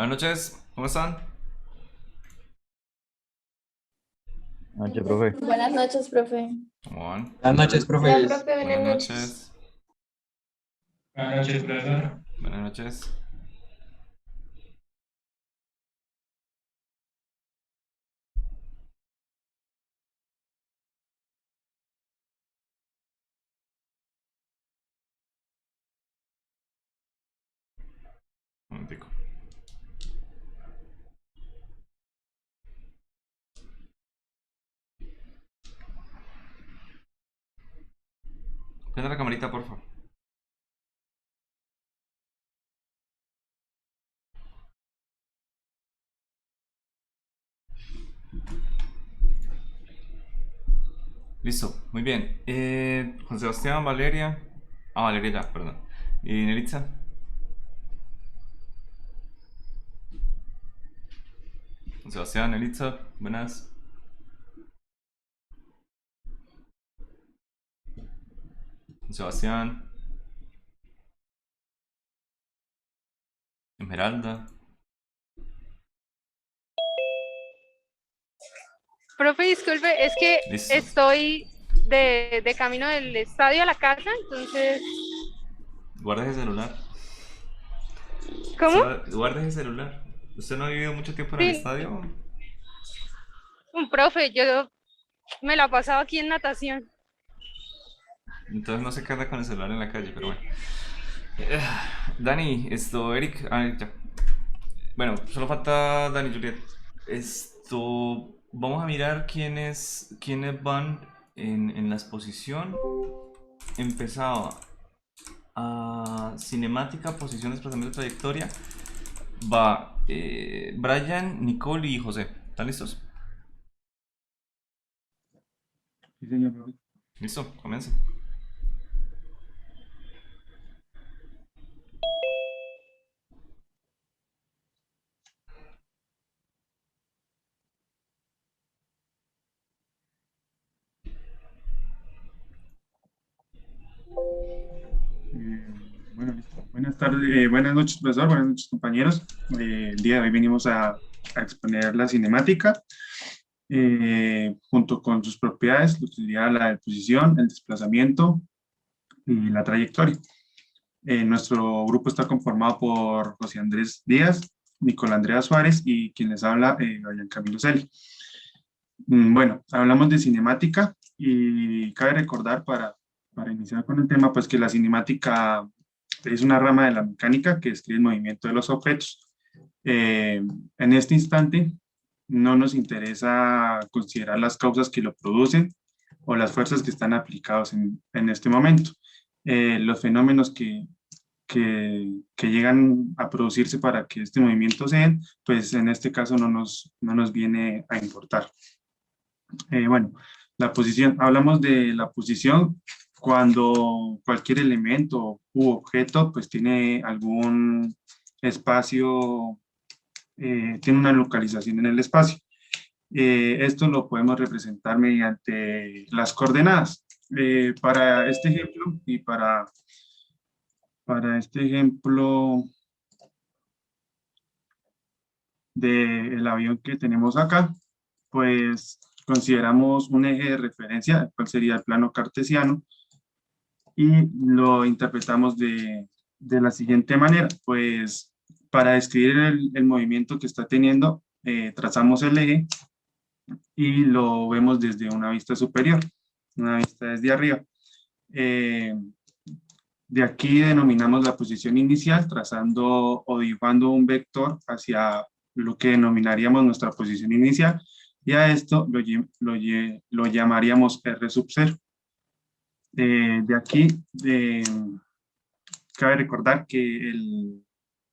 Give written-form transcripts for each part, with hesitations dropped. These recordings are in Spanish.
Buenas noches, ¿cómo están? Noche, profe. Buenas noches, profe. ¿Cómo van? Buenas noches, Hola, profes. profe, Buenas buenas noches. noches, Buenas noches, profesor. buenas noches. Un momentico. Prende la camarita, por favor. Listo, muy bien. Juan Sebastián, Valeria. Ah, Valeria ya, perdón. ¿Y Nelitza? Juan Sebastián, Nelitza, buenas. Juan Sebastián, Esmeralda. Profe, disculpe, es que Listo. estoy de camino del estadio a la casa, entonces, Guarda ese celular. ¿cómo? Guarda ese celular. ¿Usted no ha vivido mucho tiempo en el Sí, estadio? un profe, yo me la pasaba aquí en natación. Entonces no se queda con el celular en la calle, pero bueno. Eh, Dani, Eric. Ya. Bueno, solo falta Dani y Juliet. Vamos a mirar quiénes van en la exposición. Empezaba a cinemática, posición, desplazamiento, trayectoria. Va Brian, Nicole y José. ¿Están listos? Sí, señor, profe. Listo, comienza. Bueno, listo. Buenas tardes, buenas noches, profesor, buenas noches, compañeros. El día de hoy venimos a exponer la cinemática junto con sus propiedades, lo que sería la posición, el desplazamiento y la trayectoria. Nuestro grupo está conformado por José Andrés Díaz, Nicolás Andrea Suárez y quien les habla, Brian Camilo Celi. Bueno, hablamos de cinemática y cabe recordar para iniciar con el tema, pues que la cinemática es una rama de la mecánica que describe el movimiento de los objetos. En este instante no nos interesa considerar las causas que lo producen o las fuerzas que están aplicadas en este momento. Los fenómenos que llegan a producirse para que este movimiento se den, pues en este caso no nos viene a importar. Bueno, la posición, hablamos de la posición cuando cualquier elemento u objeto pues tiene algún espacio, tiene una localización en el espacio. Esto lo podemos representar mediante las coordenadas. Para este ejemplo y para este ejemplo del avión que tenemos acá, pues consideramos un eje de referencia, el cual sería el plano cartesiano, y lo interpretamos de la siguiente manera, pues para describir el movimiento que está teniendo, trazamos el eje y lo vemos desde una vista superior, una vista desde arriba. Eh, de aquí denominamos la posición inicial, trazando o dibujando un vector hacia lo que denominaríamos nuestra posición inicial, y a esto lo llamaríamos R sub 0. De aquí, cabe recordar que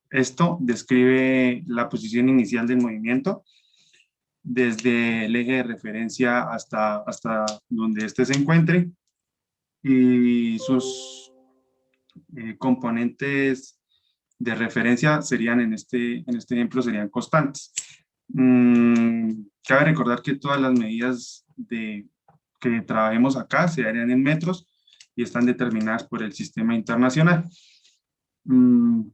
esto describe la posición inicial del movimiento desde el eje de referencia hasta donde éste se encuentre, y sus componentes de referencia serían en este ejemplo serían constantes. Cabe recordar que todas las medidas que trabajemos acá se harían en metros y están determinadas por el sistema internacional. Mm,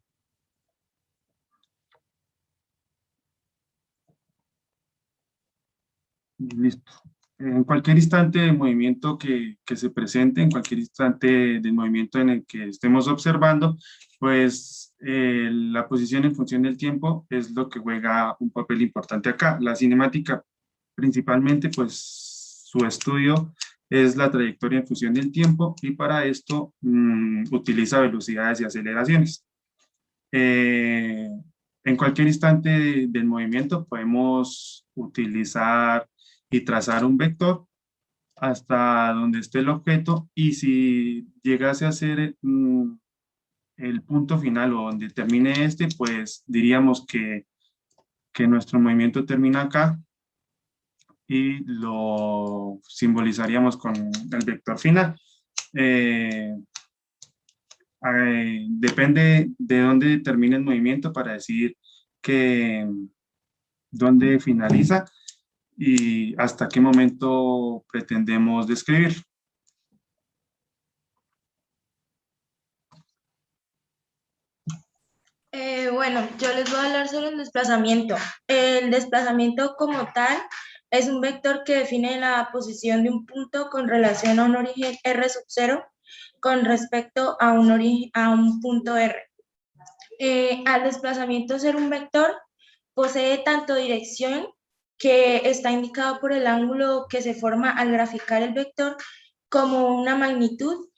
Listo. En cualquier instante de movimiento que se presente, en cualquier instante del movimiento en el que estemos observando, pues la posición en función del tiempo es lo que juega un papel importante acá. La cinemática, principalmente, pues su estudio es la trayectoria en función del tiempo y para esto utiliza velocidades y aceleraciones. En cualquier instante del movimiento podemos utilizar y trazar un vector hasta donde esté el objeto y si llegase a ser el punto final o donde termine este, pues diríamos que nuestro movimiento termina acá y lo simbolizaríamos con el vector final. Depende de dónde termine el movimiento para decir que dónde finaliza y hasta qué momento pretendemos describir. Bueno, yo les voy a hablar sobre el desplazamiento. El desplazamiento como tal es un vector que define la posición de un punto con relación a un origen R sub 0 con respecto a un punto R. Al desplazamiento ser un vector, posee tanto dirección, que está indicado por el ángulo que se forma al graficar el vector, como una magnitud,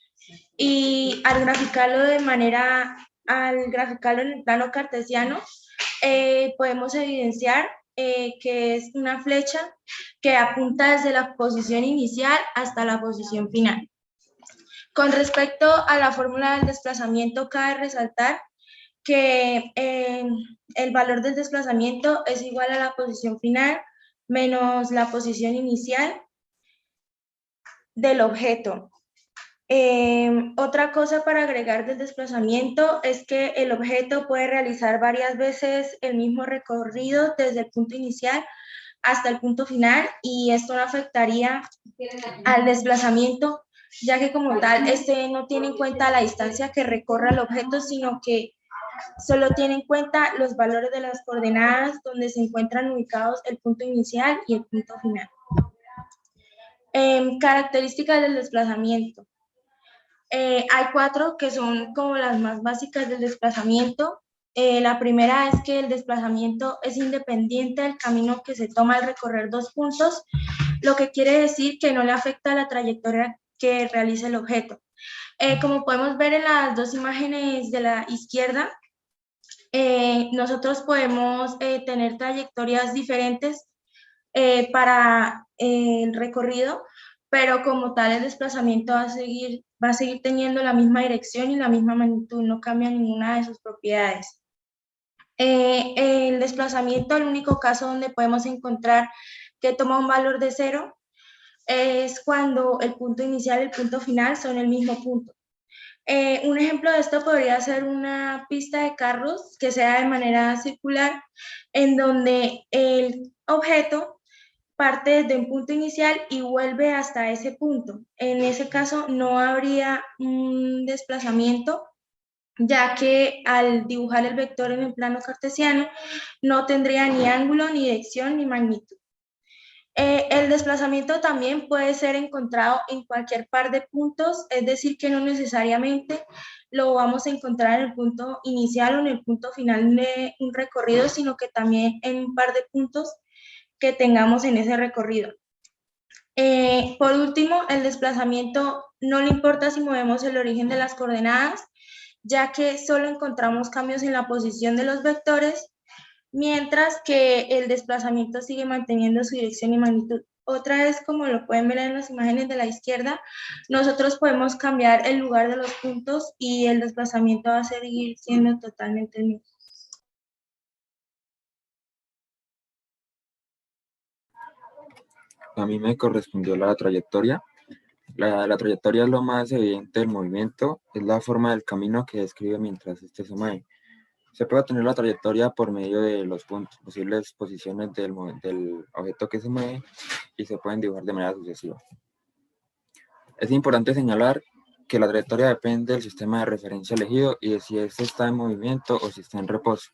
y al graficarlo en el plano cartesiano, podemos evidenciar que es una flecha que apunta desde la posición inicial hasta la posición final. Con respecto a la fórmula del desplazamiento, cabe resaltar que el valor del desplazamiento es igual a la posición final menos la posición inicial del objeto. Otra cosa para agregar del desplazamiento es que el objeto puede realizar varias veces el mismo recorrido desde el punto inicial hasta el punto final, y esto no afectaría al desplazamiento, ya que como tal este no tiene en cuenta la distancia que recorre el objeto, sino que solo tiene en cuenta los valores de las coordenadas donde se encuentran ubicados el punto inicial y el punto final. Características del desplazamiento. Hay 4 que son como las más básicas del desplazamiento. La primera es que el desplazamiento es independiente del camino que se toma al recorrer dos puntos, lo que quiere decir que no le afecta a la trayectoria que realiza el objeto. Como podemos ver en las dos imágenes de la izquierda, nosotros podemos tener trayectorias diferentes para el recorrido, pero como tal el desplazamiento va a seguir teniendo la misma dirección y la misma magnitud, no cambia ninguna de sus propiedades. El desplazamiento, el único caso donde podemos encontrar que toma un valor de 0 es cuando el punto inicial y el punto final son el mismo punto. Un ejemplo de esto podría ser una pista de carros que sea de manera circular, en donde el objeto parte desde un punto inicial y vuelve hasta ese punto. En ese caso no habría un desplazamiento, ya que al dibujar el vector en el plano cartesiano no tendría ni ángulo, ni dirección, ni magnitud. El desplazamiento también puede ser encontrado en cualquier par de puntos, es decir, que no necesariamente lo vamos a encontrar en el punto inicial o en el punto final de un recorrido, sino que también en un par de puntos que tengamos en ese recorrido. Por último, el desplazamiento no le importa si movemos el origen de las coordenadas, ya que solo encontramos cambios en la posición de los vectores, mientras que el desplazamiento sigue manteniendo su dirección y magnitud. Otra vez, como lo pueden ver en las imágenes de la izquierda, nosotros podemos cambiar el lugar de los puntos y el desplazamiento va a seguir siendo totalmente el mismo. A mí me correspondió la trayectoria. La trayectoria es lo más evidente del movimiento, es la forma del camino que describe mientras este se mueve. Se puede obtener la trayectoria por medio de los puntos, posibles posiciones del objeto que se mueve, y se pueden dibujar de manera sucesiva. Es importante señalar que la trayectoria depende del sistema de referencia elegido y de si este está en movimiento o si está en reposo.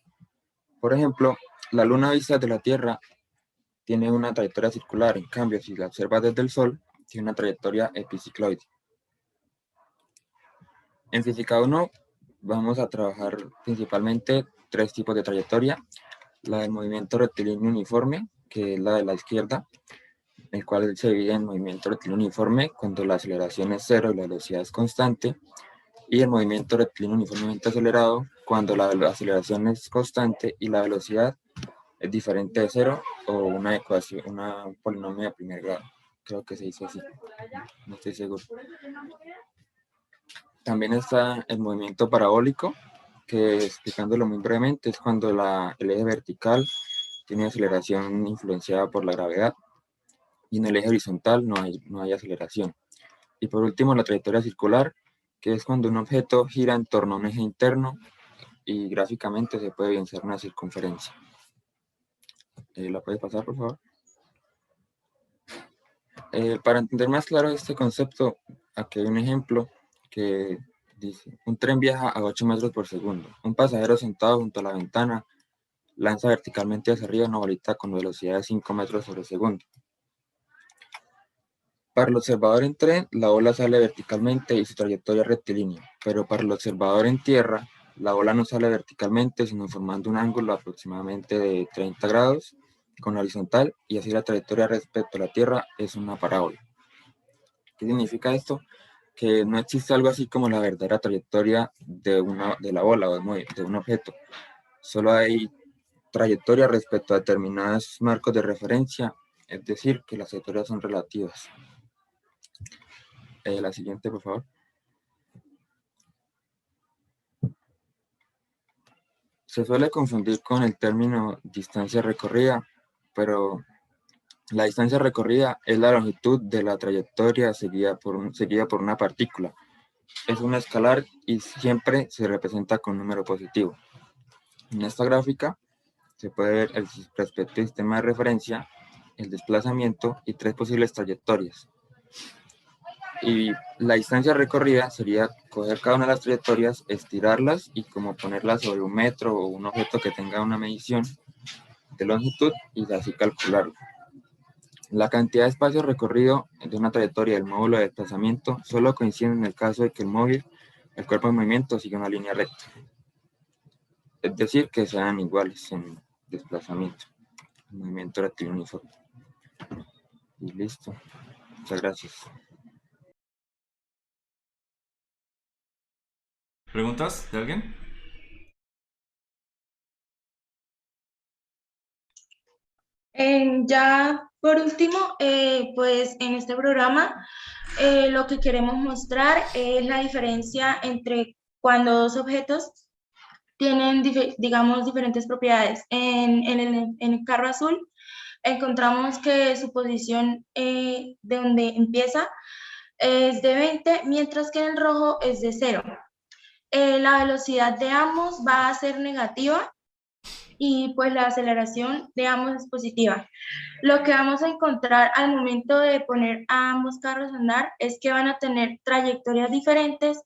Por ejemplo, la Luna vista de la Tierra tiene una trayectoria circular. En cambio, si la observas desde el Sol, tiene una trayectoria epicicloide. En Física 1 vamos a trabajar principalmente 3 tipos de trayectoria. La del movimiento rectilíneo uniforme, que es la de la izquierda, el cual se divide en movimiento rectilíneo uniforme cuando la aceleración es cero y la velocidad es constante, y el movimiento rectilíneo uniformemente acelerado cuando la aceleración es constante y la velocidad es diferente de cero, o una ecuación, un polinomio de primer grado. Creo que se dice así, no estoy seguro. También está el movimiento parabólico, que explicándolo muy brevemente es cuando el eje vertical tiene aceleración influenciada por la gravedad y en el eje horizontal no hay aceleración. Y por último, la trayectoria circular, que es cuando un objeto gira en torno a un eje interno y gráficamente se puede evidenciar una circunferencia. ¿La puedes pasar, por favor? Para entender más claro este concepto, aquí hay un ejemplo que dice: un tren viaja a 8 metros por segundo. Un pasajero sentado junto a la ventana lanza verticalmente hacia arriba una bolita con velocidad de 5 metros sobre segundo. Para el observador en tren, la bola sale verticalmente y su trayectoria es rectilínea, pero para el observador en tierra, la bola no sale verticalmente, sino formando un ángulo aproximadamente de 30 grados con la horizontal, y así la trayectoria respecto a la Tierra es una parábola. ¿Qué significa esto? Que no existe algo así como la verdadera trayectoria de la bola o de un objeto. Solo hay trayectoria respecto a determinados marcos de referencia, es decir, que las trayectorias son relativas. La siguiente, por favor. Se suele confundir con el término distancia recorrida, pero la distancia recorrida es la longitud de la trayectoria seguida por una partícula. Es un escalar y siempre se representa con número positivo. En esta gráfica se puede ver el respectivo sistema de referencia, el desplazamiento y 3 posibles trayectorias. Y la distancia recorrida sería coger cada una de las trayectorias, estirarlas y como ponerlas sobre un metro o un objeto que tenga una medición de longitud y así calcularlo. La cantidad de espacio recorrido de una trayectoria y el módulo de desplazamiento solo coinciden en el caso de que el cuerpo en movimiento, siga una línea recta. Es decir, que sean iguales en desplazamiento, en movimiento rectilíneo uniforme. Y listo. Muchas gracias. ¿Preguntas de alguien? Ya por último, pues en este programa lo que queremos mostrar es la diferencia entre cuando dos objetos tienen, digamos, diferentes propiedades. En el carro azul encontramos que su posición de donde empieza es de 20, mientras que en el rojo es de 0. La velocidad de ambos va a ser negativa y pues la aceleración de ambos es positiva. Lo que vamos a encontrar al momento de poner a ambos carros a andar es que van a tener trayectorias diferentes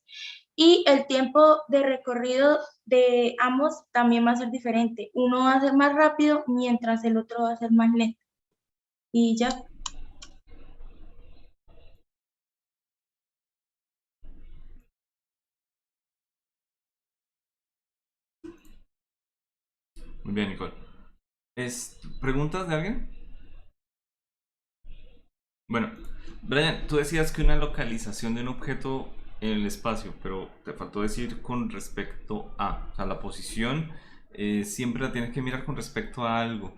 y el tiempo de recorrido de ambos también va a ser diferente. Uno va a ser más rápido mientras el otro va a ser más lento. Y ya. Muy bien, Nicole. ¿Preguntas de alguien? Bueno, Brian, tú decías que una localización de un objeto en el espacio, pero te faltó decir con respecto a, o sea, la posición siempre la tienes que mirar con respecto a algo,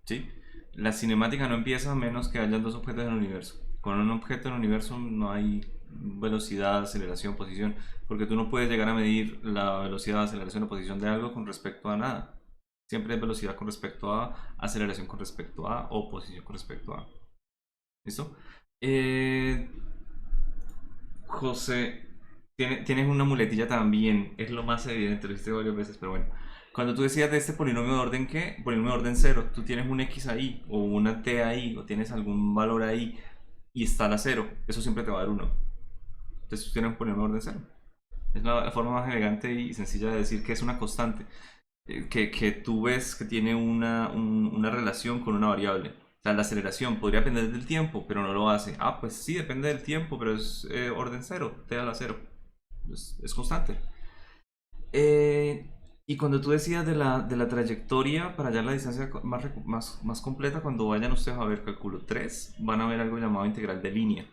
¿sí? La cinemática no empieza a menos que hayan dos objetos en el universo. Con un objeto en el universo no hay velocidad, aceleración, posición, porque tú no puedes llegar a medir la velocidad, aceleración o posición de algo con respecto a nada. Siempre hay velocidad con respecto a, aceleración con respecto a o posición con respecto a. ¿Listo? José, tienes una muletilla también, es lo más evidente, lo hiciste varias veces, pero bueno. Cuando tú decías de este polinomio de orden ¿qué? Polinomio de orden cero, tú tienes un x ahí, o una t ahí, o tienes algún valor ahí, y está la cero, eso siempre te va a dar 1. Entonces tú tienes un polinomio de orden cero. Es la forma más elegante y sencilla de decir que es una constante. que tú ves que tiene una relación con una variable. O sea, la aceleración podría depender del tiempo, pero no lo hace. Ah, pues sí, depende del tiempo, pero es orden cero, t a la cero. Es constante. Y cuando tú decías de la trayectoria para hallar la distancia más completa, cuando vayan ustedes a ver cálculo 3 van a ver algo llamado integral de línea.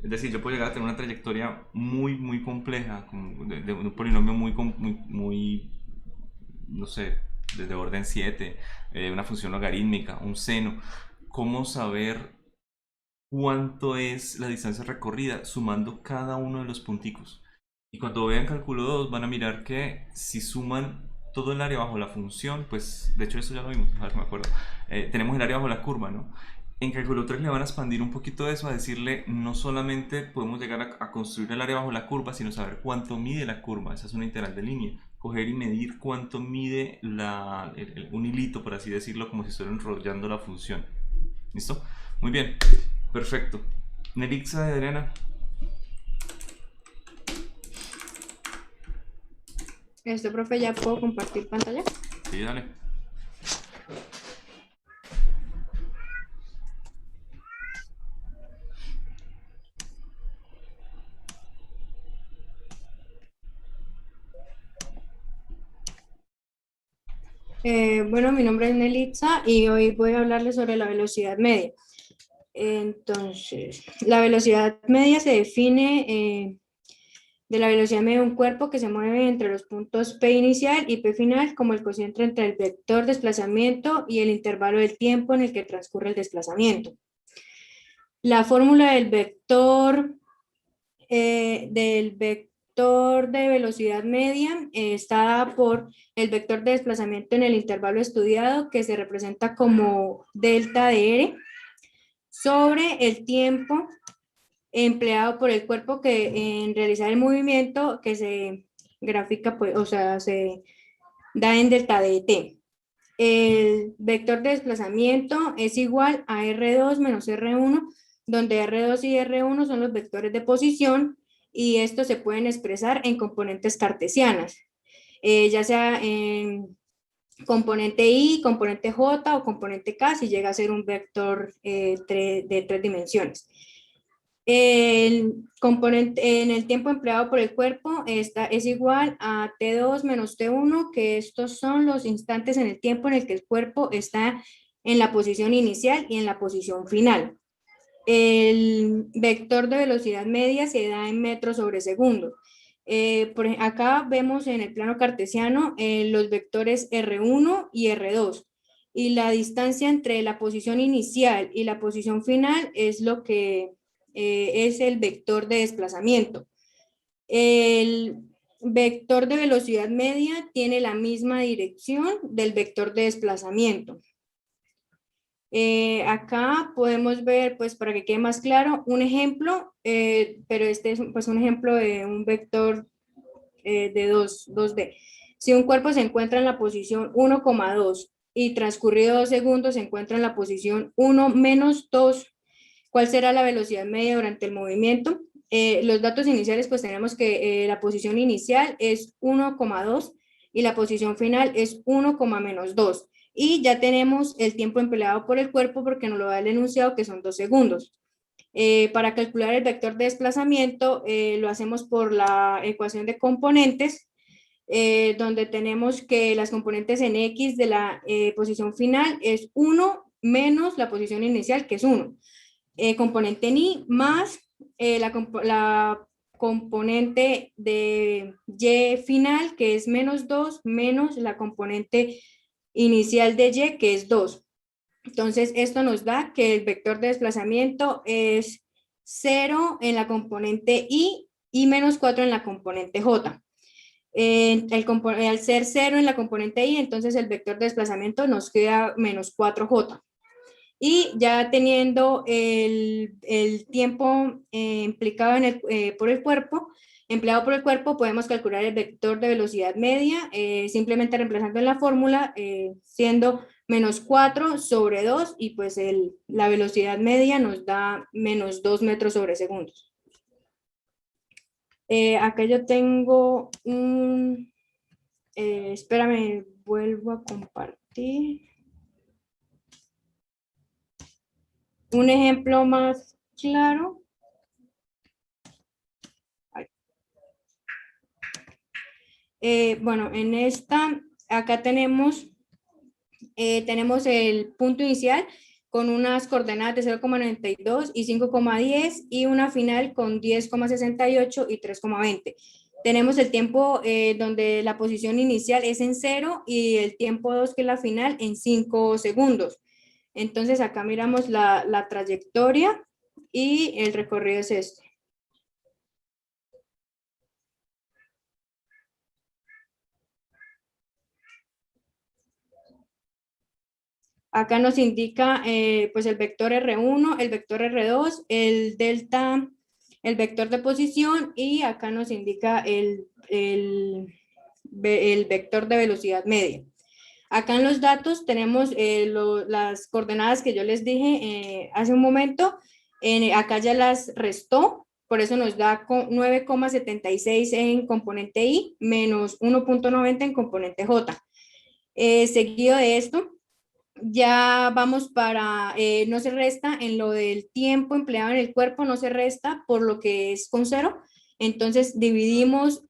Es decir, yo puedo llegar a tener una trayectoria muy compleja, de un polinomio muy, no sé, desde orden 7, una función logarítmica, un seno. ¿Cómo saber cuánto es la distancia recorrida sumando cada uno de los punticos? Y cuando vean cálculo 2 van a mirar que si suman todo el área bajo la función, pues de hecho eso ya lo vimos, a ver, me acuerdo, tenemos el área bajo la curva, ¿no? En cálculo 3 le van a expandir un poquito eso, a decirle no solamente podemos llegar a construir el área bajo la curva, sino saber cuánto mide la curva, esa es una integral de línea, coger y medir cuánto mide un hilito, por así decirlo, como si estuviera enrollando la función. ¿Listo? Muy bien, perfecto. Nelixa de Adriana. Profe, ¿ya puedo compartir pantalla? Sí, dale. Bueno, mi nombre es Nelitza y hoy voy a hablarles sobre la velocidad media. Entonces, la velocidad media se define de la velocidad media de un cuerpo que se mueve entre los puntos P inicial y P final como el cociente entre el vector desplazamiento y el intervalo del tiempo en el que transcurre el desplazamiento. La fórmula del vector de velocidad media está dada por el vector de desplazamiento en el intervalo estudiado, que se representa como delta de R, sobre el tiempo empleado por el cuerpo en realizar el movimiento, que se grafica, pues, o sea, se da en delta de t. El vector de desplazamiento es igual a R2 menos R1, donde R2 y R1 son los vectores de posición y estos se pueden expresar en componentes cartesianas, ya sea en componente I, componente J o componente K, si llega a ser un vector de 3 dimensiones. El componente en el tiempo empleado por el cuerpo es igual a T2 menos T1, que estos son los instantes en el tiempo en el que el cuerpo está en la posición inicial y en la posición final. El vector de velocidad media se da en metros sobre segundo. Acá vemos en el plano cartesiano los vectores R1 y R2. Y la distancia entre la posición inicial y la posición final es lo que es el vector de desplazamiento. El vector de velocidad media tiene la misma dirección del vector de desplazamiento. Acá podemos ver, pues para que quede más claro, un ejemplo, pero este es pues, un ejemplo de un vector de 2D. Si un cuerpo se encuentra en la posición 1,2 y transcurrido 2 segundos se encuentra en la posición 1 menos 2, ¿cuál será la velocidad media durante el movimiento? Los datos iniciales, pues tenemos que la posición inicial es 1,2 y la posición final es 1,-2. Y ya tenemos el tiempo empleado por el cuerpo porque nos lo da el enunciado, que son 2 segundos. Para calcular el vector de desplazamiento, lo hacemos por la ecuación de componentes, donde tenemos que las componentes en X de la posición final es 1 menos la posición inicial, que es 1. Componente en Y más la componente de Y final, que es menos 2, menos la componente inicial de Y, que es 2. Entonces, esto nos da que el vector de desplazamiento es 0 en la componente y menos 4 en la componente J. Al ser 0 en la componente I, entonces el vector de desplazamiento nos queda menos 4J. Y ya teniendo el tiempo empleado por el cuerpo, podemos calcular el vector de velocidad media, simplemente reemplazando en la fórmula, siendo menos 4 sobre 2, y pues la velocidad media nos da menos 2 metros sobre segundos. Acá yo tengo espérame, vuelvo a compartir. Un ejemplo más claro. Bueno, en esta, acá tenemos el punto inicial con unas coordenadas de 0,92 y 5,10 y una final con 10,68 y 3,20. Tenemos el tiempo donde la posición inicial es en 0 y el tiempo 2, que es la final, en 5 segundos. Entonces acá miramos la trayectoria y el recorrido es este. Acá nos indica pues el vector R1, el vector R2, el delta, el vector de posición, y acá nos indica el vector de velocidad media. Acá en los datos tenemos las coordenadas que yo les dije hace un momento. Acá ya las restó, por eso nos da 9,76 en componente I menos 1,90 en componente J. Seguido de esto, ya vamos para, no se resta en lo del tiempo empleado en el cuerpo, no se resta por lo que es con 0. Entonces dividimos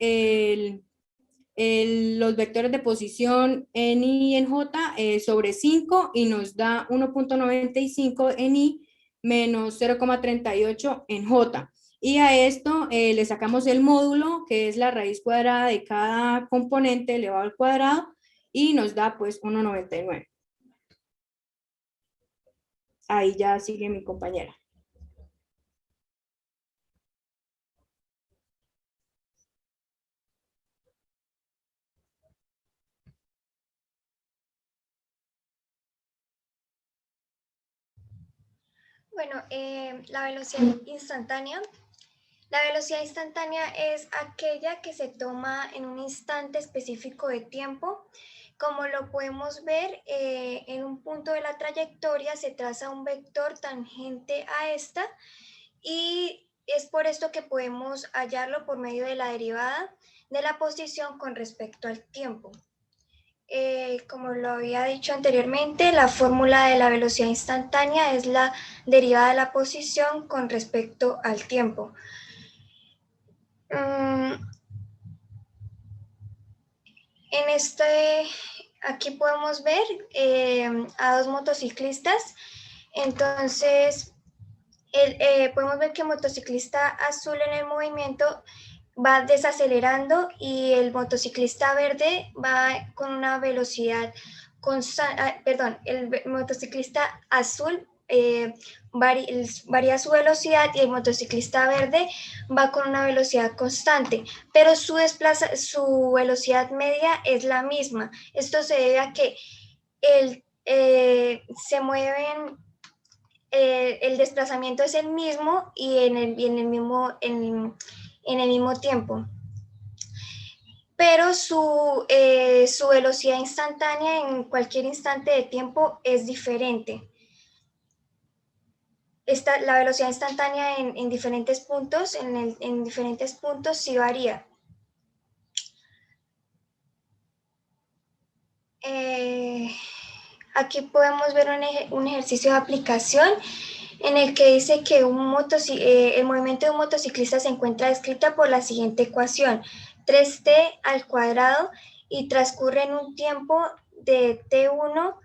los vectores de posición en I y en J sobre 5 y nos da 1,95 en I menos 0,38 en J. Y a esto le sacamos el módulo, que es la raíz cuadrada de cada componente elevado al cuadrado, y nos da pues 1,99. Ahí ya sigue mi compañera. Bueno, la velocidad instantánea. La velocidad instantánea es aquella que se toma en un instante específico de tiempo. Como lo podemos ver, en un punto de la trayectoria se traza un vector tangente a esta, y es por esto que podemos hallarlo por medio de la derivada de la posición con respecto al tiempo. Como lo había dicho anteriormente, la fórmula de la velocidad instantánea es la derivada de la posición con respecto al tiempo. Aquí podemos ver a dos motociclistas. Entonces, podemos ver que el motociclista azul en el movimiento va desacelerando y el motociclista verde va con una velocidad constante. El motociclista azul varía su velocidad y el motociclista verde va con una velocidad constante, pero su velocidad media es la misma. Esto se debe a que se mueven, el desplazamiento es el mismo y en el mismo tiempo. Pero su velocidad instantánea en cualquier instante de tiempo es diferente. La velocidad instantánea en diferentes puntos, sí varía. Aquí podemos ver un ejercicio de aplicación en el que dice que el movimiento de un motociclista se encuentra descrita por la siguiente ecuación: 3t al cuadrado, y transcurre en un tiempo de t1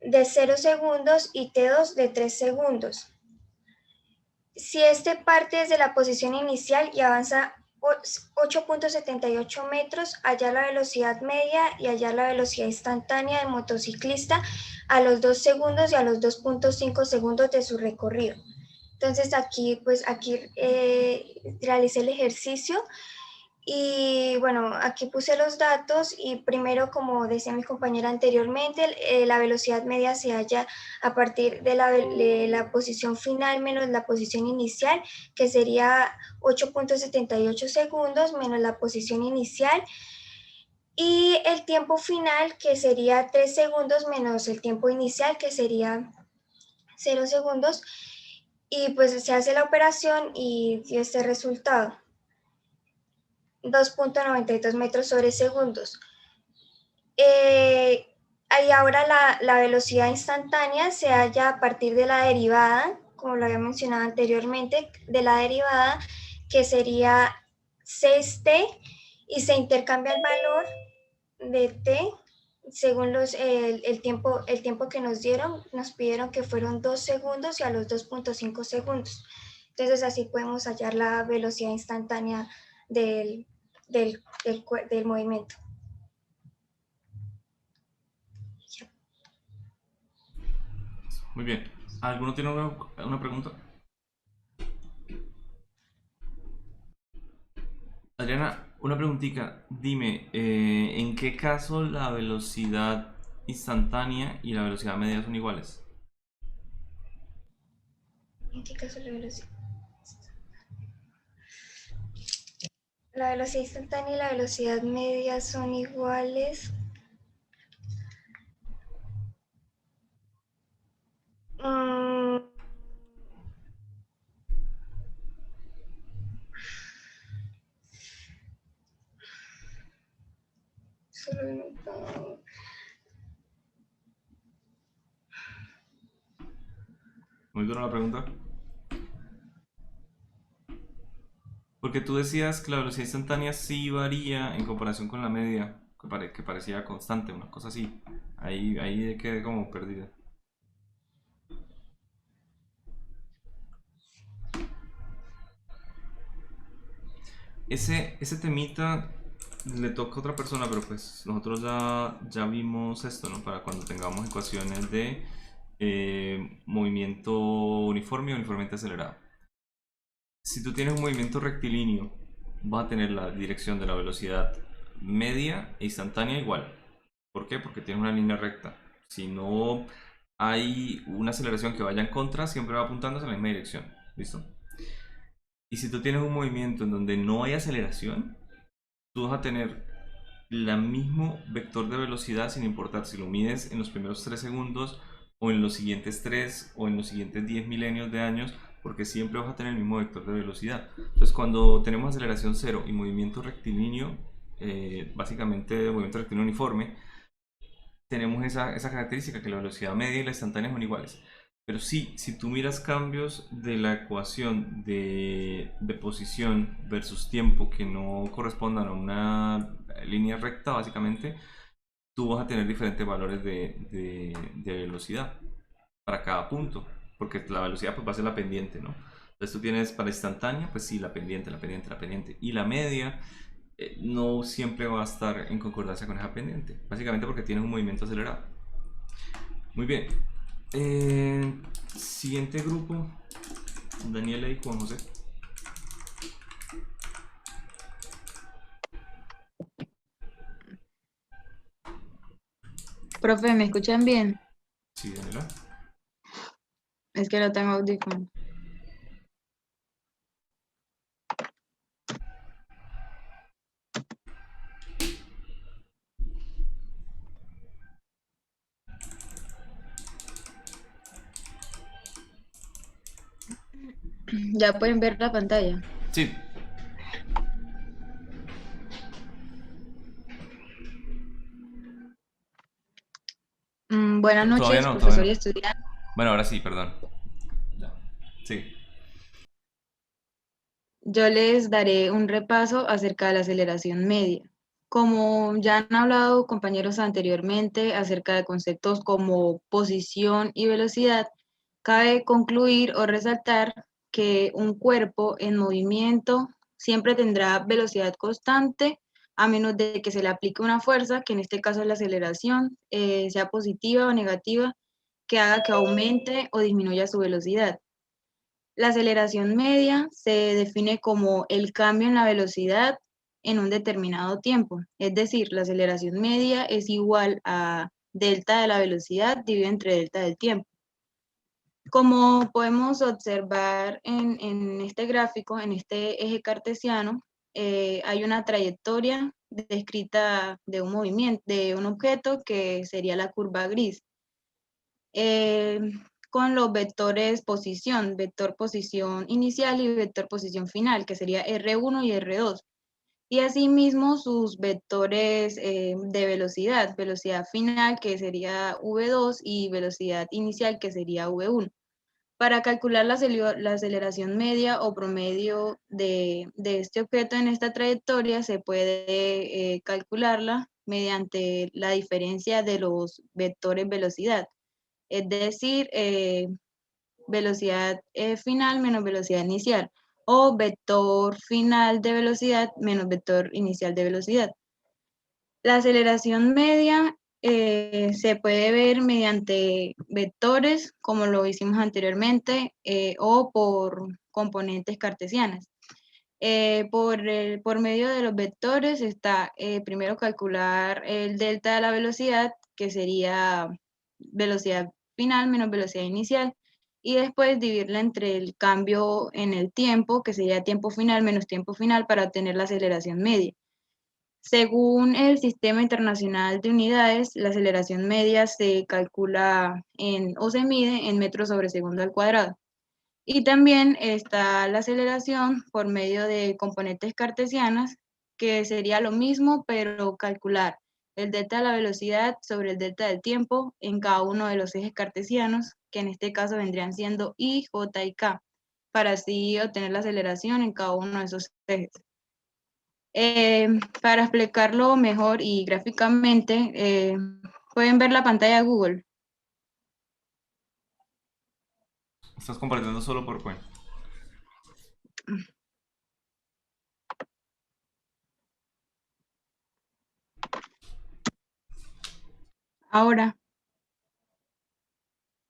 de 0 segundos y t2 de 3 segundos. Si este parte desde la posición inicial y avanza 8,78 metros, hallar la velocidad media y hallar la velocidad instantánea del motociclista a los 2 segundos y a los 2,5 segundos de su recorrido. Entonces aquí realicé el ejercicio y bueno, aquí puse los datos, y primero, como decía mi compañera anteriormente, la velocidad media se halla a partir de la posición final menos la posición inicial, que sería 8,78 segundos menos la posición inicial, y el tiempo final, que sería 3 segundos menos el tiempo inicial, que sería 0 segundos, y pues se hace la operación y dio este resultado: 2,92 metros sobre segundos. Y ahora la velocidad instantánea se halla a partir de la derivada, como lo había mencionado anteriormente, de la derivada que sería 6t y se intercambia el valor de t según el tiempo que nos dieron. Nos pidieron que fueron 2 segundos y a los 2.5 segundos. Entonces así podemos hallar la velocidad instantánea del movimiento. Muy bien. ¿Alguno tiene una pregunta? Adriana, una preguntita. Dime, ¿en qué caso la velocidad instantánea y la velocidad media son iguales? ¿En qué caso la velocidad? La velocidad instantánea y la velocidad media son iguales. Muy dura la pregunta. Porque tú decías que la velocidad instantánea sí varía en comparación con la media, que parecía constante, una cosa así. Ahí quedé como perdida. Ese temita le toca a otra persona, pero pues nosotros ya vimos esto, ¿no? Para cuando tengamos ecuaciones de movimiento uniforme o uniformemente acelerado. Si tú tienes un movimiento rectilíneo, vas a tener la dirección de la velocidad media e instantánea igual. ¿Por qué? Porque tienes una línea recta. Si no hay una aceleración que vaya en contra, siempre va apuntando hacia la misma dirección. ¿Listo? Y si tú tienes un movimiento en donde no hay aceleración, tú vas a tener el mismo vector de velocidad sin importar si lo mides en los primeros 3 segundos o en los siguientes 3 o en los siguientes 10 milenios de años, porque siempre vas a tener el mismo vector de velocidad. Entonces cuando tenemos aceleración cero y movimiento rectilíneo, básicamente movimiento rectilíneo uniforme, tenemos esa característica que la velocidad media y la instantánea son iguales. Pero sí, si tú miras cambios de la ecuación de posición versus tiempo que no correspondan a una línea recta, básicamente, tú vas a tener diferentes valores de velocidad para cada punto, porque la velocidad pues va a ser la pendiente, ¿no? Entonces tú tienes para instantánea, pues sí, la pendiente, la pendiente, la pendiente. Y la media no siempre va a estar en concordancia con esa pendiente, básicamente porque tienes un movimiento acelerado. Muy bien. Siguiente grupo, Daniela y Juan José. Profe, ¿me escuchan bien? Sí, Daniela. Es que no tengo audífono. Ya pueden ver la pantalla. Sí. Buenas Todavía noches, no, todavía profesor no. y estudiante. Bueno, ahora sí, perdón. Ya. Sí. Yo les daré un repaso acerca de la aceleración media. Como ya han hablado compañeros anteriormente acerca de conceptos como posición y velocidad, cabe concluir o resaltar que un cuerpo en movimiento siempre tendrá velocidad constante a menos de que se le aplique una fuerza, que en este caso es la aceleración, sea positiva o negativa, que haga que aumente o disminuya su velocidad. La aceleración media se define como el cambio en la velocidad en un determinado tiempo. Es decir, la aceleración media es igual a delta de la velocidad dividido entre delta del tiempo. Como podemos observar en este gráfico, en este eje cartesiano, hay una trayectoria descrita de un movimiento, de un objeto que sería la curva gris. Con los vectores posición, vector posición inicial y vector posición final, que sería R1 y R2. y asimismo sus vectores de velocidad, velocidad final que sería v2 y velocidad inicial que sería v1. Para calcular la aceleración media o promedio de este objeto en esta trayectoria se puede calcularla mediante la diferencia de los vectores velocidad, es decir, velocidad final menos velocidad inicial o vector final de velocidad menos vector inicial de velocidad. La aceleración media se puede ver mediante vectores, como lo hicimos anteriormente, o por componentes cartesianas. Por medio de los vectores está primero calcular el delta de la velocidad, que sería velocidad final menos velocidad inicial, y después dividirla entre el cambio en el tiempo, que sería tiempo final menos tiempo final, para obtener la aceleración media. Según el Sistema Internacional de Unidades, la aceleración media se calcula o se mide en metros sobre segundo al cuadrado. Y también está la aceleración por medio de componentes cartesianas, que sería lo mismo, pero calcular el delta de la velocidad sobre el delta del tiempo en cada uno de los ejes cartesianos, que en este caso vendrían siendo I, J y K, para así obtener la aceleración en cada uno de esos ejes. Para explicarlo mejor y gráficamente, pueden ver la pantalla de Google. Estás compartiendo solo PowerPoint. Ahora,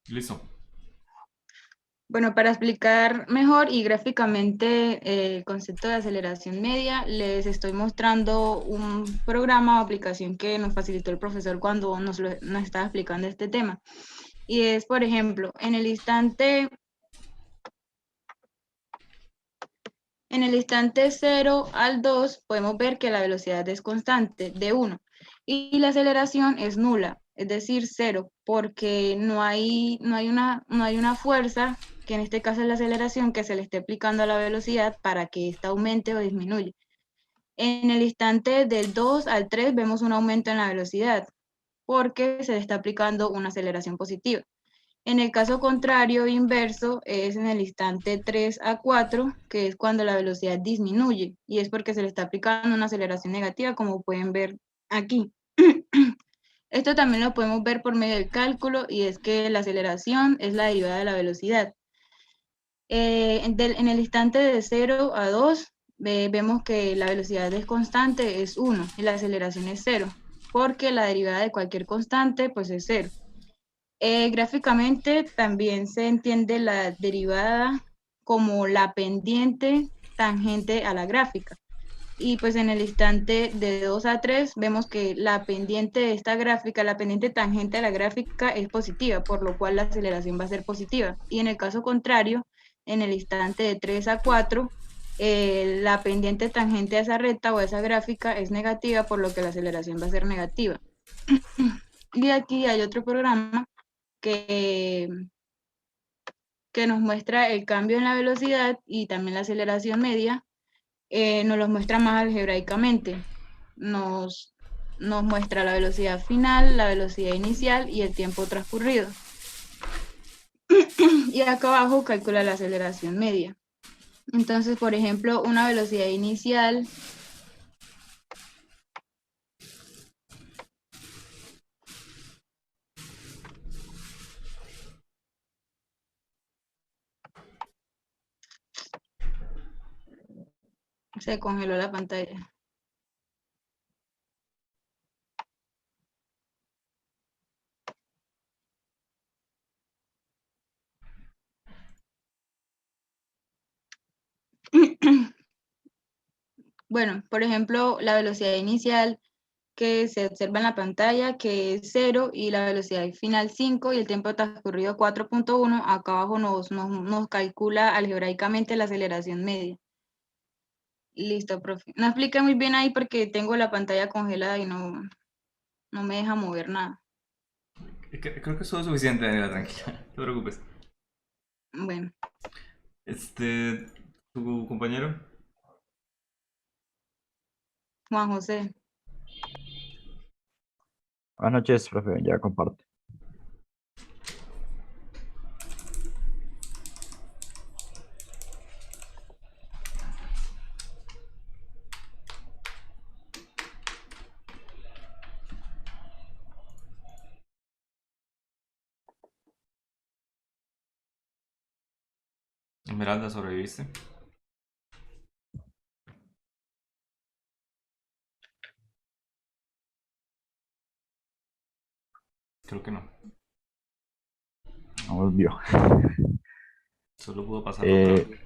Listo. bueno, para explicar mejor y gráficamente el concepto de aceleración media, les estoy mostrando un programa o aplicación que nos facilitó el profesor cuando nos estaba explicando este tema. Y es, por ejemplo, en el instante 0 al 2 podemos ver que la velocidad es constante de 1 y la aceleración es nula, es decir, 0, porque no hay una fuerza, que en este caso es la aceleración, que se le esté aplicando a la velocidad para que ésta aumente o disminuya. En el instante del 2 al 3 vemos un aumento en la velocidad, porque se le está aplicando una aceleración positiva. En el caso contrario, inverso, es en el instante 3 a 4, que es cuando la velocidad disminuye, y es porque se le está aplicando una aceleración negativa, como pueden ver aquí. Esto también lo podemos ver por medio del cálculo, y es que la aceleración es la derivada de la velocidad. En el instante de 0 a 2, vemos que la velocidad es constante, es 1, y la aceleración es 0, porque la derivada de cualquier constante pues es 0. Gráficamente también se entiende la derivada como la pendiente tangente a la gráfica. Y pues en el instante de 2 a 3 vemos que la pendiente de esta gráfica, la pendiente tangente a la gráfica es positiva, por lo cual la aceleración va a ser positiva. Y en el caso contrario, en el instante de 3 a 4, la pendiente tangente a esa recta o a esa gráfica es negativa, por lo que la aceleración va a ser negativa. Y aquí hay otro programa que nos muestra el cambio en la velocidad y también la aceleración media, nos los muestra más algebraicamente. Nos muestra la velocidad final, la velocidad inicial y el tiempo transcurrido. Y acá abajo calcula la aceleración media. Entonces, por ejemplo, una velocidad inicial se congeló la pantalla. Bueno, por ejemplo, la velocidad inicial que se observa en la pantalla, que es 0, y la velocidad final 5, y el tiempo transcurrido 4.1, acá abajo nos calcula algebraicamente la aceleración media. Listo, profe. No expliqué muy bien ahí porque tengo la pantalla congelada y no me deja mover nada. Creo que eso es suficiente, Daniela, tranquila. No te preocupes. Bueno, ¿Tu compañero? Juan José. Buenas noches, profe, ya comparte. Esmeralda, ¿sobreviviste? Creo que no. No volvió. Solo pudo pasar otra Eh, vez.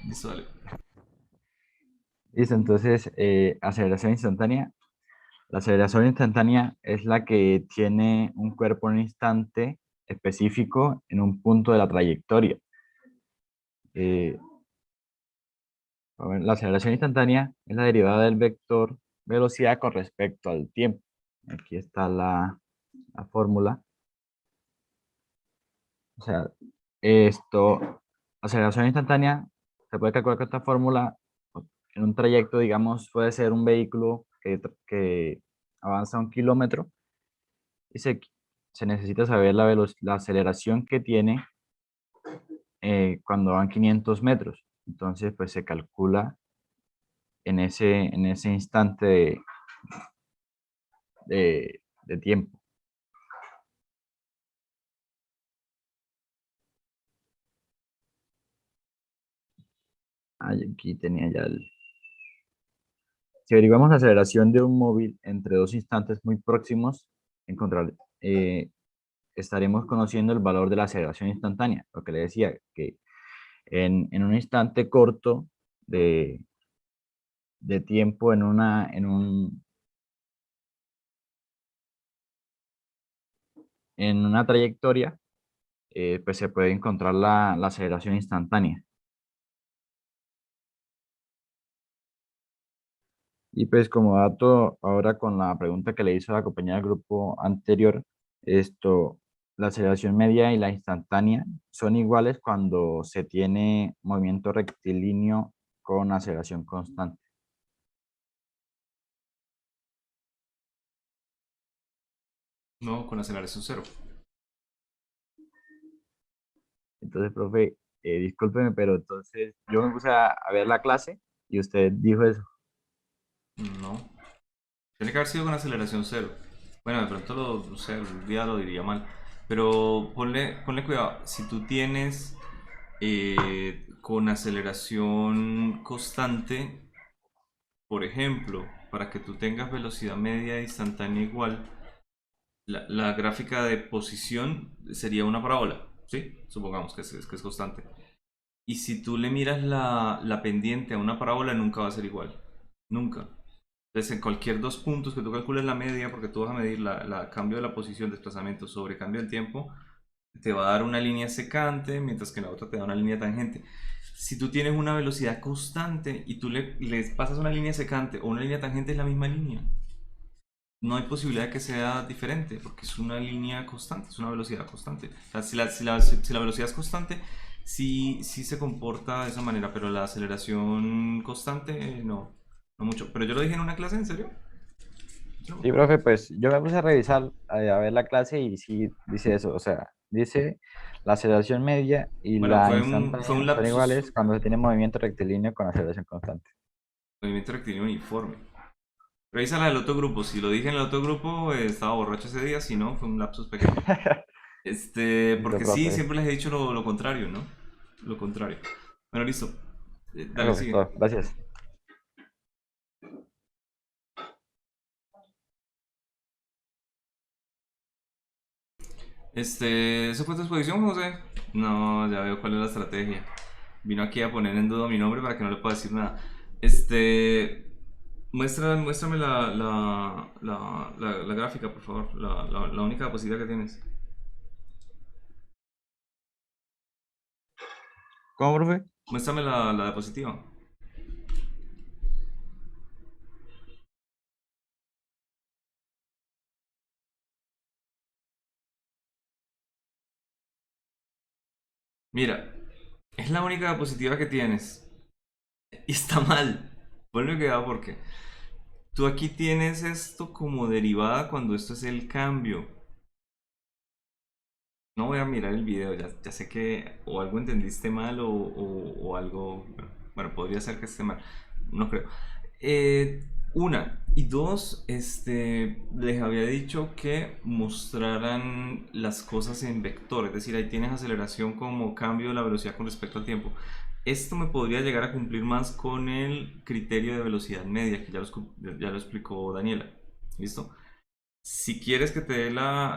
Listo, dale. Listo, entonces, aceleración instantánea. La aceleración instantánea es la que tiene un cuerpo en un instante específico en un punto de la trayectoria. Eh, a ver, la aceleración instantánea es la derivada del vector velocidad con respecto al tiempo. Aquí está la fórmula. O sea, aceleración instantánea, se puede calcular con esta fórmula en un trayecto, digamos, puede ser un vehículo que avanza 1 kilómetro y se necesita saber la aceleración que tiene cuando van 500 metros. Entonces, pues se calcula en ese instante de tiempo. Aquí tenía ya el... Si averiguamos la aceleración de un móvil entre dos instantes muy próximos, encontrar, estaremos conociendo el valor de la aceleración instantánea. Lo que le decía, que en un instante corto de tiempo, en una trayectoria, pues se puede encontrar la aceleración instantánea. Y pues como dato, ahora con la pregunta que le hizo la compañera del grupo anterior, la aceleración media y la instantánea son iguales cuando se tiene movimiento rectilíneo con aceleración constante. No, con aceleración cero. Entonces, profe, discúlpeme, pero entonces yo me puse a ver la clase y usted dijo eso. No. Tiene que haber sido con aceleración cero. Bueno, de pronto no sé, algún día lo diría mal. Pero ponle cuidado. Si tú tienes con aceleración constante, por ejemplo, para que tú tengas velocidad media instantánea igual, la gráfica de posición sería una parábola, ¿sí? Supongamos que es constante. Y si tú le miras la pendiente a una parábola, nunca va a ser igual. Nunca. Entonces, en cualquier dos puntos que tú calcules la media, porque tú vas a medir la cambio de la posición, desplazamiento sobre cambio del tiempo, te va a dar una línea secante, mientras que la otra te da una línea tangente. Si tú tienes una velocidad constante y tú le pasas una línea secante o una línea tangente, es la misma línea. No hay posibilidad de que sea diferente, porque es una línea constante, es una velocidad constante. O sea, si la velocidad es constante, sí se comporta de esa manera, pero la aceleración constante, no, no mucho. Pero yo lo dije en una clase, ¿en serio? Yo- Sí, profe, pues yo me puse a revisar, a ver la clase y sí dice eso, o sea, dice la aceleración media y Bueno, la fue un instantánea son lapsus, iguales cuando se tiene movimiento rectilíneo con aceleración constante. movimiento rectilíneo uniforme. Revisa la del otro grupo, si lo dije en el otro grupo, estaba borracho ese día, si no, fue un lapsus pequeño. Listo, Porque sí, profe. siempre les he dicho lo contrario, ¿no? Lo contrario. Bueno, listo. Dale, Profe, sigue. todo, gracias. ¿Eso fue tu exposición, José? No, ya veo cuál es la estrategia. Vino aquí a poner en duda mi nombre para que no le pueda decir nada. Muéstrame la gráfica, por favor. La única diapositiva que tienes. ¿Cómo, profe? Muéstrame la diapositiva. Mira, es la única diapositiva que tienes. Y está mal. Ponle cuidado porque tú aquí tienes esto como derivada cuando esto es el cambio. No voy a mirar el video, ya sé que o algo entendiste mal o algo, bueno, podría ser que esté mal, no creo. Una, y dos, les había dicho que mostraran las cosas en vector, es decir, ahí tienes aceleración como cambio de la velocidad con respecto al tiempo. Esto me podría llegar a cumplir más con el criterio de velocidad media, que ya lo explicó Daniela. ¿Listo? Si quieres que te dé la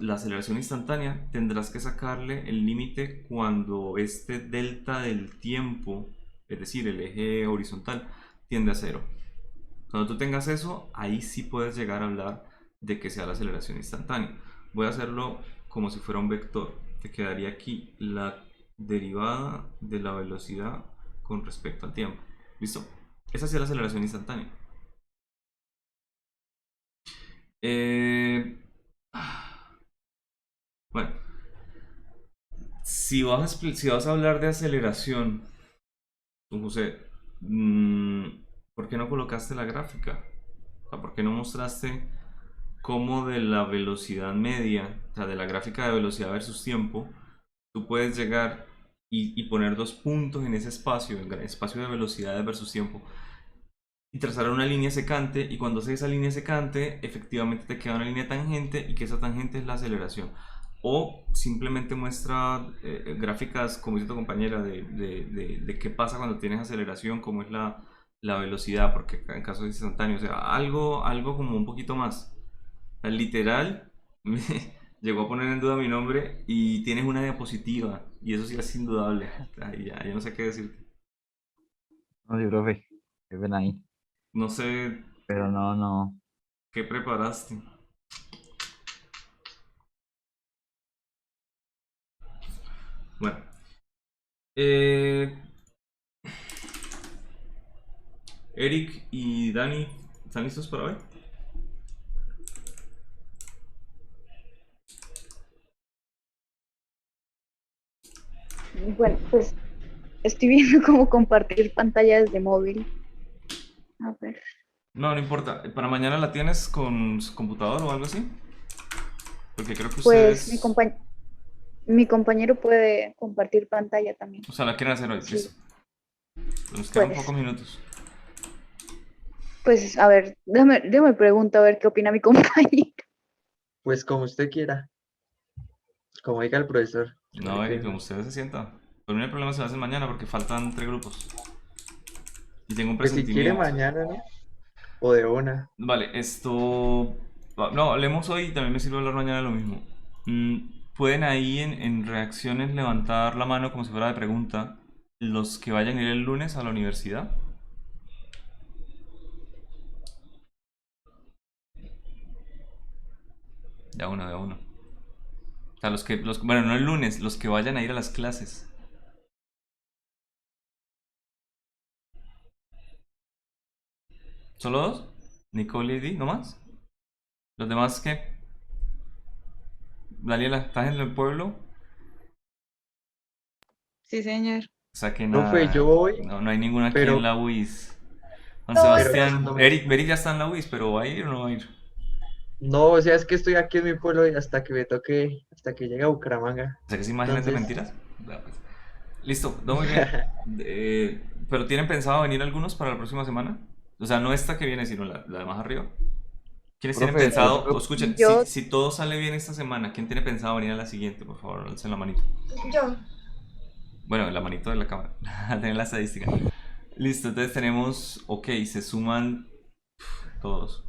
aceleración instantánea, tendrás que sacarle el límite cuando este delta del tiempo, es decir, el eje horizontal, tiende a cero. Cuando tú tengas eso, ahí sí puedes llegar a hablar de que sea la aceleración instantánea. Voy a hacerlo como si fuera un vector. Te quedaría aquí la derivada de la velocidad con respecto al tiempo. ¿Listo? Esa sí es la aceleración instantánea. Bueno, si vas a hablar de aceleración, don José, ¿por qué no colocaste la gráfica? O sea, ¿por qué no mostraste cómo de la velocidad media, o sea, de la gráfica de velocidad versus tiempo, tú puedes llegar y poner dos puntos en ese espacio, el espacio de velocidad versus tiempo, y trazar una línea secante, y cuando haces esa línea secante, efectivamente te queda una línea tangente, y que esa tangente es la aceleración? O simplemente muestra gráficas, como dice tu compañera, de qué pasa cuando tienes aceleración, cómo es la velocidad, porque en caso de instantáneo, o sea, algo como un poquito más. Literal, me llegó a poner en duda mi nombre y tienes una diapositiva, y eso sí es indudable. Ay, ya, yo no sé qué decirte. No, sí, profe, qué pena ahí. No sé Pero no. qué preparaste. Bueno, Eric y Dani, ¿están listos para hoy? Bueno, pues estoy viendo cómo compartir pantallas de móvil. A ver. No, no importa. ¿Para mañana la tienes con su computador o algo así? Porque creo que Pues ustedes... mi compañero puede compartir pantalla también. O sea, la quieren hacer hoy, Sí, listo. Nos quedan pues, pocos minutos. pues a ver, déjame pregunto a ver qué opina mi compañero. Pues como usted quiera, como diga el profesor. No, Eric, como ustedes se sientan. Por mí no hay problema si lo hacen mañana porque faltan 3 grupos. Y tengo un Pues si quiere presentimiento. mañana, ¿no? O de una. Vale, esto... No, hablemos hoy y también me sirve hablar mañana lo mismo. Pueden ahí en reacciones levantar la mano como si fuera de pregunta los que vayan a ir el lunes a la universidad. Ya uno, ya uno. O sea, bueno, no el lunes, los que vayan a ir a las clases. ¿Solo dos? Nicole y Di, ¿no más? ¿Los demás qué? Daniela, ¿estás en el pueblo? Sí, señor. Saquen Profe, yo a... voy, No hay ninguno aquí en pero, la UIS. Juan pero Sebastián, cuando me... Eric ya está en la UIS, pero ¿va a ir o no va a ir? No, o sea, es que estoy aquí en mi pueblo y hasta que me toque, hasta que llegue a Bucaramanga. O sea, que es imágenes de Entonces, mentiras. Ya, pues. Listo, no, muy bien. ¿Pero tienen pensado venir algunos para la próxima semana? O sea, no esta que viene, sino la de más arriba. ¿Quiénes tienen Profe, el otro pensado? O grupo, escuchen, Yo, si todo sale bien esta semana, ¿quién tiene pensado venir a la siguiente? Por favor, alcen la manito. Yo. Bueno, la manito de la cámara. A tener la estadística. Listo, entonces tenemos. Ok, se suman todos.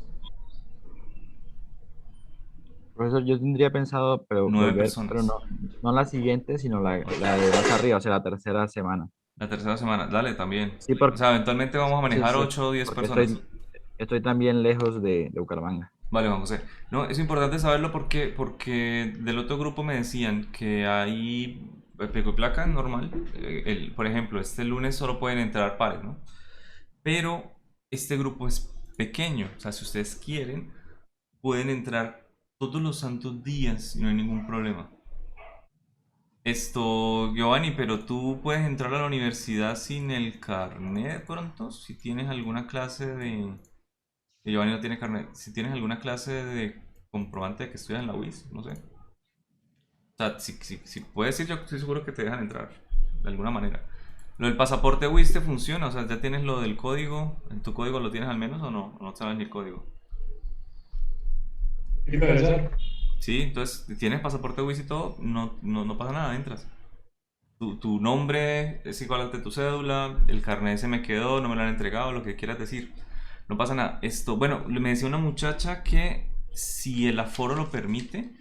profesor, yo tendría pensado, pero 9 volver, pero personas. no la siguiente, sino la de más arriba, o sea, la tercera semana. La tercera semana, dale también. Sí, O sea, eventualmente vamos a manejar sí, 8 o 10 porque personas. estoy también lejos de Bucaramanga. Vale, Juan José. No, es importante saberlo porque del otro grupo me decían que hay pico y placa normal. Por ejemplo, este lunes solo pueden entrar pares, ¿no? Pero este grupo es pequeño. O sea, si ustedes quieren, pueden entrar todos los santos días y no hay ningún problema. Giovanni, pero tú puedes entrar a la universidad sin el carnet de pronto, si tienes alguna clase de... que Giovanni no tiene carnet. Si tienes alguna clase de comprobante de que estudias en la UIS, no sé. O sea, si puedes ir, yo estoy seguro que te dejan entrar, de alguna manera. ¿Lo del pasaporte UIS te funciona? O sea, ¿ya tienes lo del código? ¿En tu código lo tienes al menos o no? ¿O no sabes ni el código? Sí, profesor. Sí, entonces, si tienes pasaporte UIS y todo, no pasa nada, entras. Tu nombre es igual al de tu cédula, el carnet se me quedó, no me lo han entregado, lo que quieras decir. No pasa nada. Esto, bueno, me decía una muchacha que si el aforo lo permite,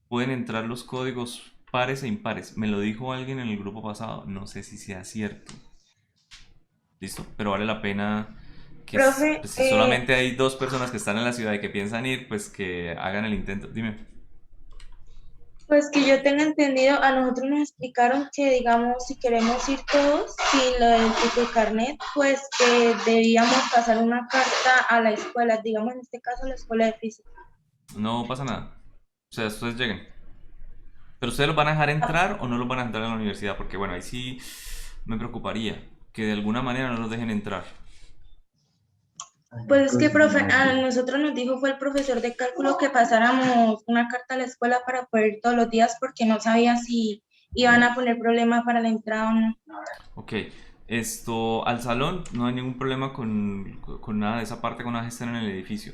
pueden entrar los códigos pares e impares. Me lo dijo alguien en el grupo pasado, no sé si sea cierto. Listo, pero vale la pena que Profe, pues, si solamente hay dos personas que están en la ciudad y que piensan ir, pues que hagan el intento. Dime. pues que yo tenga entendido, a nosotros nos explicaron que, digamos, si queremos ir todos sin lo del tipo de carnet, pues que debíamos pasar una carta a la escuela, digamos en este caso la escuela de física. No pasa nada. O sea, ustedes lleguen. Pero ustedes los van a dejar entrar o no los van a entrar a la universidad, porque bueno, ahí sí me preocuparía que de alguna manera no los dejen entrar. Pues es que, profe, a nosotros nos dijo fue el profesor de cálculo que pasáramos una carta a la escuela para poder ir todos los días porque no sabía si iban a poner problemas para la entrada o no. Ok, esto al salón no hay ningún problema con nada de esa parte, con nada que estén en el edificio.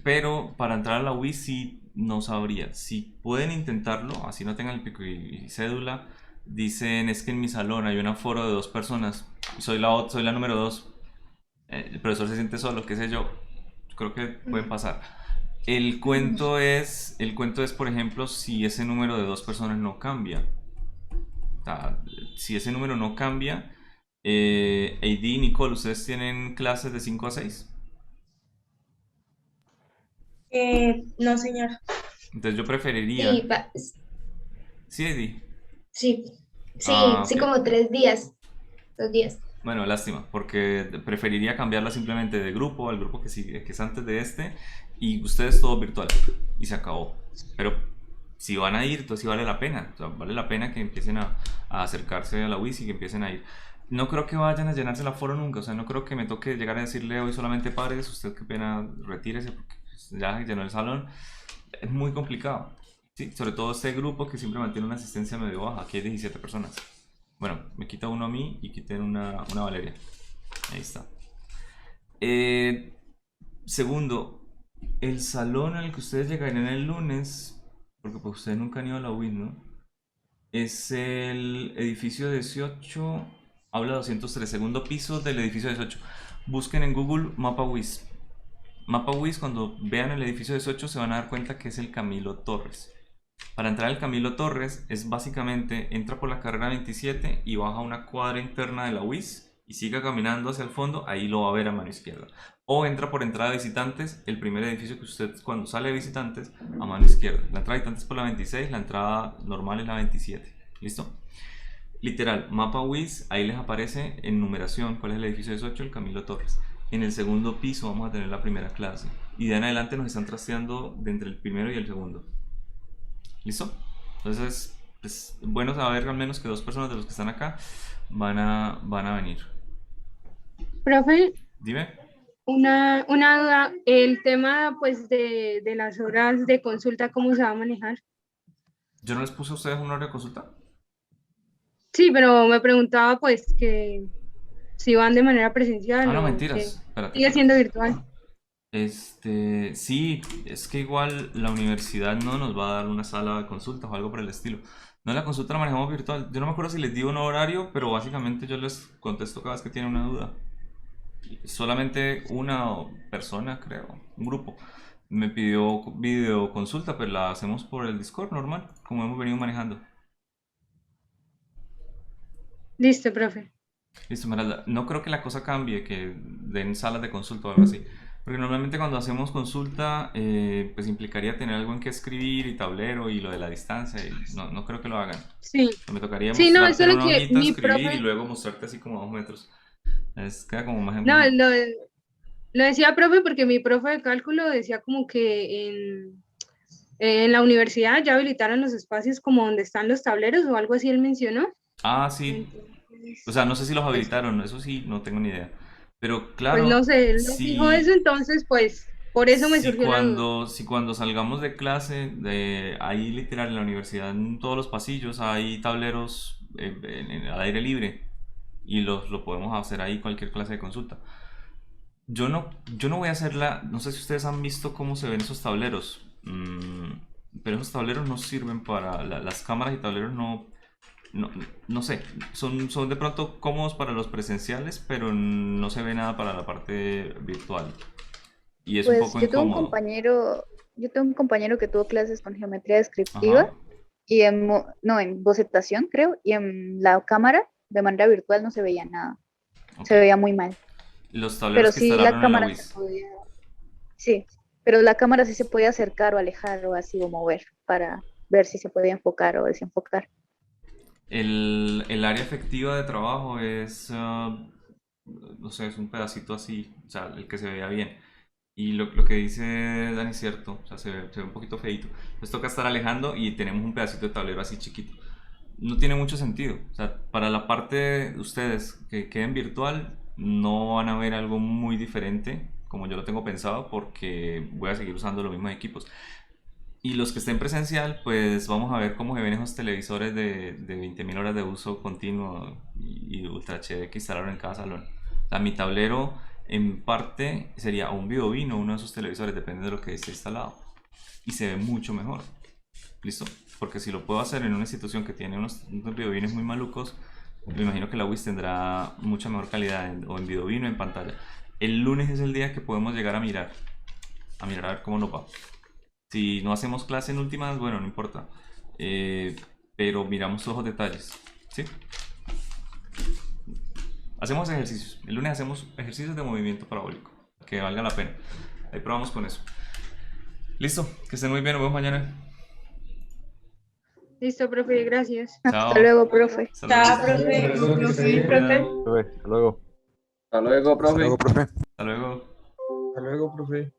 Pero para entrar a la UIS sí no sabría. Si pueden intentarlo, así no tengan el pico y cédula, dicen es que en mi salón hay un aforo de 2 personas, soy la número 2. El profesor se siente solo, qué sé yo, creo que pueden pasar. El cuento es, por ejemplo, si ese número de 2 personas no cambia. O sea, si ese número no cambia, AD y Nicole, ¿ustedes tienen clases de 5 a 6? No, señor. Entonces yo preferiría... Sí, Sí, AD. sí, Ah, sí, ok. como 3 días, 2 días. Bueno, lástima, porque preferiría cambiarla simplemente de grupo al grupo que sigue, que es antes de este, y ustedes todo virtual, y se acabó. Pero si van a ir, entonces sí vale la pena, o sea, vale la pena que empiecen a acercarse a la UIS y que empiecen a ir. No creo que vayan a llenarse el aforo nunca, o sea, no creo que me toque llegar a decirle hoy solamente pares, usted qué pena, retírese porque pues, ya llenó el salón. Es muy complicado, ¿sí? Sobre todo este grupo que siempre mantiene una asistencia medio baja, aquí hay 17 personas. Bueno, me quita uno a mí y quiten una Valeria. Ahí está. Segundo, el salón al que ustedes llegarían el lunes, porque pues ustedes nunca han ido a la UIS, ¿no? Es el edificio 18, aula 203, segundo piso del edificio 18. Busquen en Google Mapa WIS. Mapa WIS, cuando vean el edificio 18 se van a dar cuenta que es el Camilo Torres. Para entrar al Camilo Torres es básicamente entra por la carrera 27 y baja una cuadra interna de la UIS y siga caminando hacia el fondo, ahí lo va a ver a mano izquierda. O entra por entrada de visitantes, el primer edificio que usted cuando sale de visitantes a mano izquierda. La entrada de visitantes es por la 26, la entrada normal es la 27. ¿Listo? Literal, mapa WIS, ahí les aparece en numeración cuál es el edificio 18, el Camilo Torres. En el segundo piso vamos a tener la primera clase y de en adelante nos están trasteando de entre el primero y el segundo. ¿Listo? Entonces, es bueno saber al menos que 2 personas de los que están acá van a venir. Profe, Dime. una duda, el tema pues de las horas de consulta, ¿cómo se va a manejar? ¿Yo no les puse a ustedes una hora de consulta? Sí, pero me preguntaba pues que si van de manera presencial Ah, no, o mentiras. Espérate, sigue siendo virtual. Sí, es que igual la universidad no nos va a dar una sala de consultas o algo por el estilo. No, la consulta la manejamos virtual. Yo no me acuerdo si les di un horario, pero básicamente yo les contesto cada vez que tienen una duda. Solamente una persona, creo, un grupo, me pidió videoconsulta, pero la hacemos por el Discord normal, como hemos venido manejando. Listo, profe. Listo, Esmeralda. No creo que la cosa cambie, que den salas de consulta o algo así. Porque normalmente cuando hacemos consulta, pues implicaría tener algo en que escribir y tablero y lo de la distancia. Y no creo que lo hagan. Sí. Me tocaría Sí, no, es mostrarte en solo una que hojita, mi escribir y profe, luego mostrarte así como a 2 metros. Queda como más... no, lo decía profe porque mi profe de cálculo decía como que en la universidad ya habilitaron los espacios como donde están los tableros o algo así él mencionó. Ah, sí. Entonces, O sea, no sé si los pues, habilitaron, eso sí, no tengo ni idea. Pero claro, Pues no sé, él no si, dijo eso, entonces pues por eso me si surgió la duda. cuando salgamos de clase, ahí literal en la universidad, en todos los pasillos, hay tableros al aire libre y lo podemos hacer ahí cualquier clase de consulta. Yo no voy a hacerla, no sé si ustedes han visto cómo se ven esos tableros, pero esos tableros no sirven para, las cámaras y tableros no, no sé, son de pronto cómodos para los presenciales, pero no se ve nada para la parte virtual. Y es un Pues poco incómodo. yo tengo un compañero que tuvo clases con geometría Ajá, descriptiva y no, en bocetación creo, y en la cámara de manera virtual no se veía nada, ok. se veía muy mal, Los pero tableros que sí la instalaron en la cámara se UIS. podía, sí, pero la cámara sí se podía acercar o alejar o así o mover para ver si se podía enfocar o desenfocar. El área efectiva de trabajo es, no sé, es un pedacito así, o sea, el que se vea bien. Y lo que dice Dani es cierto, o sea, se ve un poquito feito. Les toca estar alejando y tenemos un pedacito de tablero así chiquito. No tiene mucho sentido. O sea, para la parte de ustedes que queden virtual, no van a ver algo muy diferente como yo lo tengo pensado porque voy a seguir usando los mismos equipos. Y los que estén presencial, pues vamos a ver cómo se ven esos televisores de 20.000 horas de uso continuo y Ultra HD que instalaron en cada salón. O sea, mi tablero en parte sería un Vidovino, uno de esos televisores, depende de lo que esté instalado. Y se ve mucho mejor. ¿Listo? Porque si lo puedo hacer en una institución que tiene unos Vidovines muy malucos, me imagino que la UIS tendrá mucha mejor calidad o en Vidovino o en pantalla. El lunes es el día que podemos llegar a mirar a ver cómo nos va. Si no hacemos clase en últimas, bueno, no importa. Pero miramos todos los detalles. ¿Sí? Hacemos ejercicios. El lunes hacemos ejercicios de movimiento parabólico. Que valga la pena. Ahí probamos con eso. Listo. Que estén muy bien. Nos vemos mañana. Listo, profe, gracias. Hasta Chao. luego, profe. Hasta Chao, luego. profe. Profe, profe. Hasta luego. Hasta luego, Hasta profe. luego, profe. Hasta luego. Hasta luego, profe.